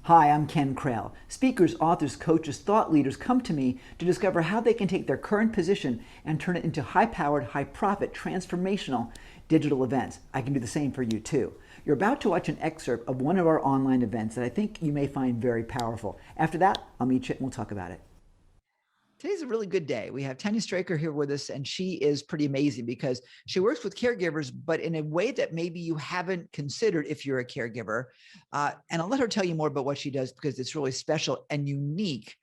Hi, I'm Ken Krell. Speakers, authors, coaches, thought leaders come to me to discover how they can take their current position and turn it into high-powered, high-profit, transformational digital events. I can do the same for you too. You're about to watch an excerpt of one of our online events that I think you may find very powerful. After that, I'll meet you and we'll talk about it. Today's a really good day. We have Tanya Straker here with us, and she is pretty amazing because she works with caregivers, but in a way that maybe you haven't considered if you're a caregiver. And I'll let her tell you more about what she does because it's really special and unique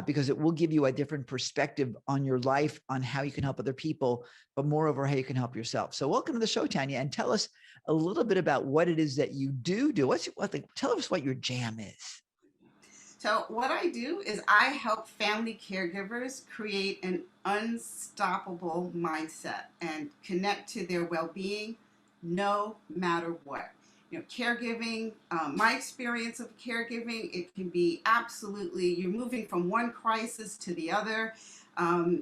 because it will give you a different perspective on your life, on how you can help other people, but moreover, how you can help yourself. So welcome to the show, Tanya, and tell us a little bit about what it is that you do. Tell us what your jam is. So what I do is I help family caregivers create an unstoppable mindset and connect to their well-being no matter what. Caregiving, my experience of caregiving, it can be absolutely, you're moving from one crisis to the other.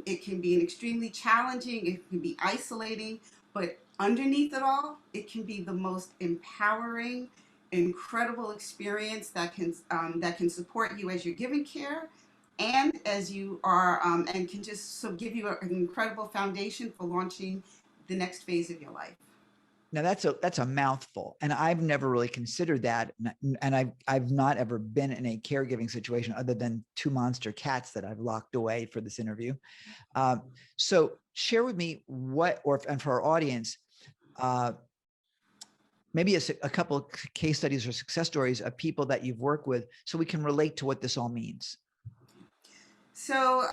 It can be extremely challenging, it can be isolating, but underneath it all, it can be the most empowering, incredible experience that can support you as you're giving care and as you are and can just so give you an incredible foundation for launching the next phase of your life. Now that's a mouthful, and I've never really considered that, and I've not ever been in a caregiving situation other than two monster cats that I've locked away for this interview. So share with me and for our audience, maybe a couple of case studies or success stories of people that you've worked with, so we can relate to what this all means. So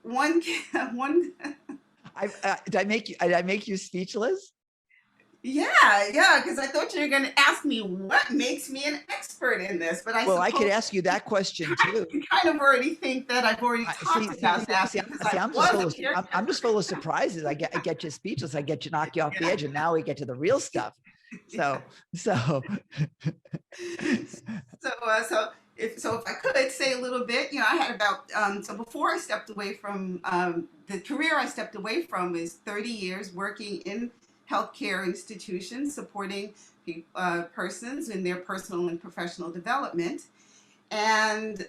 one one. Did I make you speechless? Yeah, because I thought you were going to ask me what makes me an expert in this, but I could ask you that question too. You kind of already think that I've already talked about that. I'm just full of surprises. I get you speechless. I get you knock you off the edge, and now we get to the real stuff. So if I could say a little bit, I had about so before I stepped away from the career I stepped away from is 30 years working in healthcare institutions supporting persons in their personal and professional development. And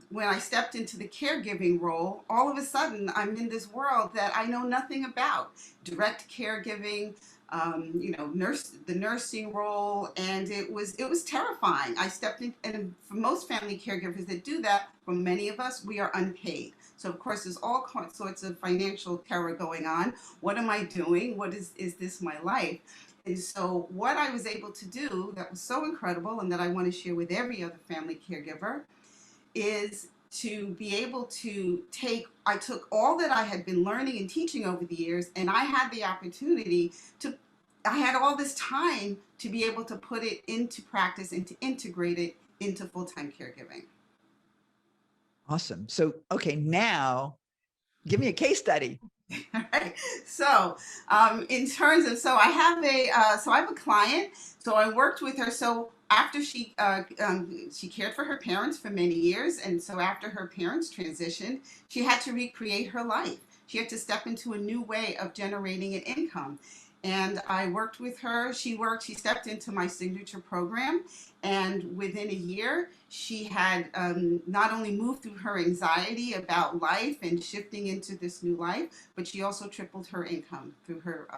when I stepped into the caregiving role, all of a sudden I'm in this world that I know nothing about. Direct caregiving, the nursing role, and it was terrifying. I stepped in, and for most family caregivers that do that, for many of us, we are unpaid. So of course, there's all sorts of financial terror going on. What am I doing? What is this my life? And so what I was able to do that was so incredible and that I want to share with every other family caregiver is to be able to I took all that I had been learning and teaching over the years, and I had the opportunity I had all this time to be able to put it into practice and to integrate it into full-time caregiving. Awesome. So, okay, now give me a case study. Right. So, in terms of, I have a client. So I worked with her. So after she cared for her parents for many years, and so after her parents transitioned, she had to recreate her life. She had to step into a new way of generating an income. And I worked with her. She stepped into my signature program. And within a year, she had not only moved through her anxiety about life and shifting into this new life, but she also tripled her income through her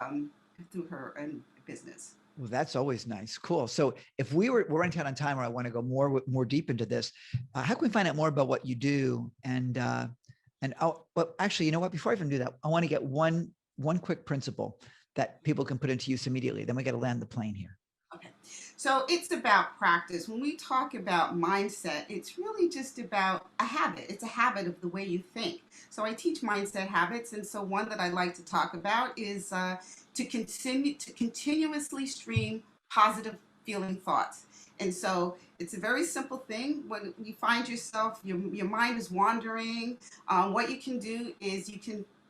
business. Well, that's always nice. Cool. So if we're running out on time, or I want to go more deep into this, how can we find out more about what you do? But actually, you know what? Before I even do that, I want to get one quick principle that people can put into use immediately. Then we got to land the plane here. Okay. So it's about practice. When we talk about mindset, it's really just about a habit. It's a habit of the way you think. So I teach mindset habits. And so one that I like to talk about is to continuously stream positive feeling thoughts. And so it's a very simple thing. When you find yourself, your mind is wandering, what you can do is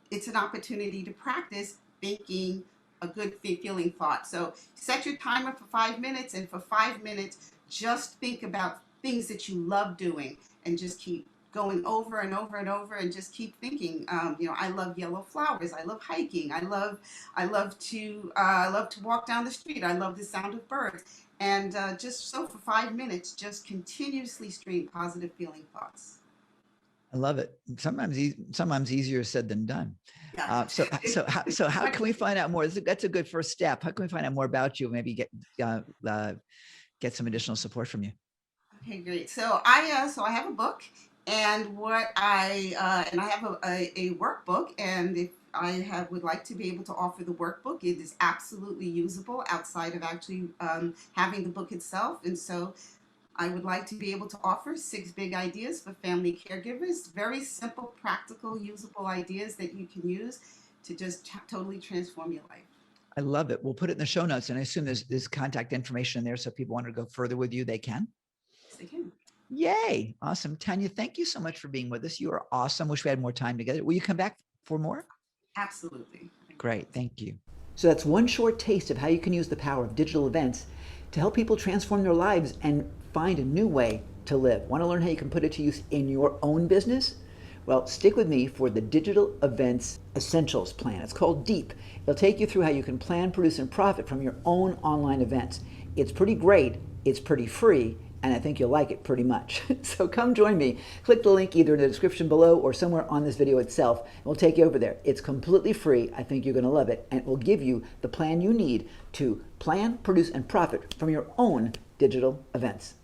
it's an opportunity to practice thinking a good feeling thought. So set your timer for 5 minutes, and for 5 minutes, just think about things that you love doing, and just keep going over and over and over and just keep thinking. I love yellow flowers. I love hiking. I love to walk down the street. I love the sound of birds. And just so for 5 minutes, just continuously stream positive feeling thoughts. I love it. Sometimes easier said than done. Yeah. So how can we find out more? That's a good first step. How can we find out more about you? Maybe get some additional support from you. Okay, great. So I have a book, and I have a workbook, and if would like to be able to offer the workbook, it is absolutely usable outside of actually having the book itself, and so I would like to be able to offer 6 big ideas for family caregivers. Very simple, practical, usable ideas that you can use to just totally transform your life. I love it. We'll put it in the show notes, and I assume there's contact information in there, so if people want to go further with you, they can. Yes, they can. Yay. Awesome. Tanya, thank you so much for being with us. You are awesome. Wish we had more time together. Will you come back for more? Absolutely. Great. Thank you. So that's one short taste of how you can use the power of digital events to help people transform their lives and find a new way to live. Want to learn how you can put it to use in your own business? Well, stick with me for the Digital Events Essentials Plan. It's called DEEP. It'll take you through how you can plan, produce, and profit from your own online events. It's pretty great. It's pretty free. And I think you'll like it pretty much. So come join me. Click the link either in the description below or somewhere on this video itself, and we'll take you over there. It's completely free. I think you're going to love it, and it will give you the plan you need to plan, produce, and profit from your own digital events.